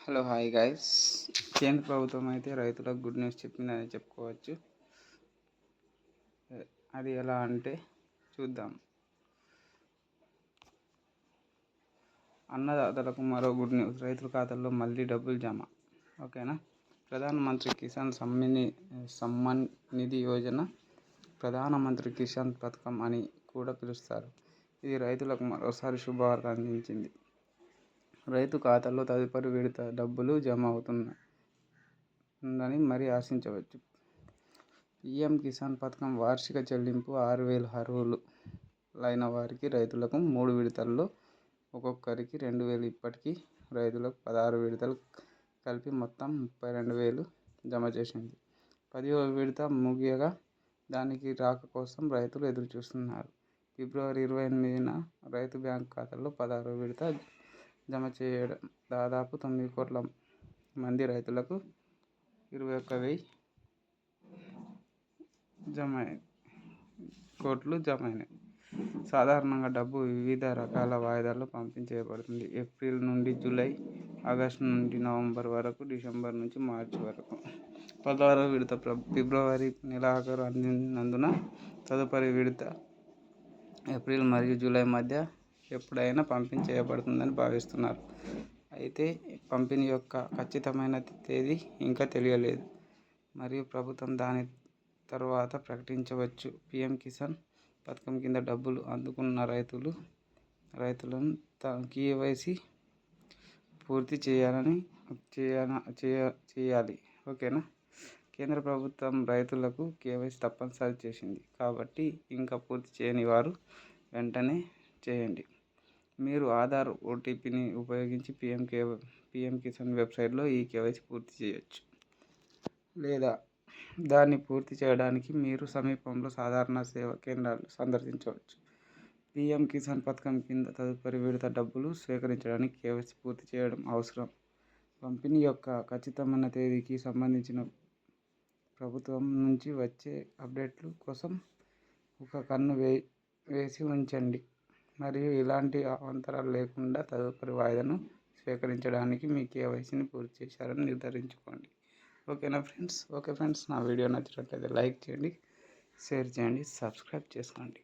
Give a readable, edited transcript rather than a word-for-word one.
Hello hi guys. కేంద్ర ప్రభుత్వం అయితే రైతులకు గుడ్ న్యూస్ చెప్పిందని చెప్పుకోవచ్చు. అది ఎలా అంటే చూద్దాం. అన్నదాతలకు మరో గుడ్ న్యూస్, రైతుల ఖాతాల్లో మళ్ళీ డబ్బులు జమ. ఓకేనా. ప్రధానమంత్రి కిసాన్ సమ్మాన్ నిధి యోజన, ప్రధానమంత్రి కిసాన్ పథకం అని కూడా పిలుస్తారు. ఇది రైతులకు మరోసారి శుభవార్త అందించింది. రైతు ఖాతాల్లో తదుపరి విడత డబ్బులు జమ అవుతుందని మరి ఆశించవచ్చు. పీఎం కిసాన్ పథకం వార్షిక చెల్లింపు 6,000 అర్హులైన వారికి రైతులకు 3 విడతల్లో ఒక్కొక్కరికి 2,000. ఇప్పటికీ రైతులకు 16 విడతలు కలిపి మొత్తం 32,000 జమ చేసింది. 10వ విడత ముగియగా దానికి రాక కోసం రైతులు ఎదురుచూస్తున్నారు. ఫిబ్రవరి 28న రైతు బ్యాంకు ఖాతాల్లో 16వ విడత జమ చేయడం దాదాపు 9 కోట్ల మంది రైతులకు 21,000 కోట్లు జమైనాయి. సాధారణంగా డబ్బు వివిధ రకాల వాయిదాల్లో పంపిణీ చేయబడుతుంది. ఏప్రిల్ నుండి జూలై, ఆగస్టు నుండి నవంబర్ వరకు, డిసెంబర్ నుంచి మార్చి వరకు. 16వ విడత ఫిబ్రవరి నెలాఖరు అందినందున తదుపరి విడత ఏప్రిల్ మరియు జూలై మధ్య ఎప్పుడైనా పంపిణీ చేయబడుతుందని భావిస్తున్నారు. అయితే పంపిణీ యొక్క ఖచ్చితమైన తేదీ ఇంకా తెలియలేదు మరియు ప్రభుత్వం దాని తర్వాత ప్రకటించవచ్చు. పీఎం కిసాన్ పథకం కింద డబ్బులు అందుకున్న రైతులను కేవైసీ పూర్తి చేయాలి. ఓకేనా. కేంద్ర ప్రభుత్వం రైతులకు కేవైసీ తప్పనిసరి చేసింది కాబట్టి ఇంకా పూర్తి చేయని వారు వెంటనే చేయండి. మీరు ఆధార్, ఓటీపీని ఉపయోగించి పీఎం కిసాన్ వెబ్సైట్లో ఈ కేవైసీ పూర్తి చేయవచ్చు. లేదా దాన్ని పూర్తి చేయడానికి మీరు సమీపంలో సాధారణ సేవా కేంద్రాలు సందర్శించవచ్చు. పీఎం కిసాన్ పథకం కింద తదుపరి విడత డబ్బులు స్వీకరించడానికి కేవైసీ పూర్తి చేయడం అవసరం. పంపిణీ యొక్క ఖచ్చితమైన తేదీకి సంబంధించిన ప్రభుత్వం నుంచి వచ్చే అప్డేట్ల కోసం ఒక కన్ను వేసి ఉంచండి మరియు ఎలాంటి అవాంతరాలు లేకుండా తదుపరి వాయిదాను స్వీకరించడానికి మీ కేవైసీని పూర్తి చేశారని నిర్ధారించుకోండి. ఓకేనా ఫ్రెండ్స్. ఓకే ఫ్రెండ్స్, నా వీడియో నచ్చినట్లయితే లైక్ చేయండి, షేర్ చేయండి, సబ్స్క్రైబ్ చేసుకోండి.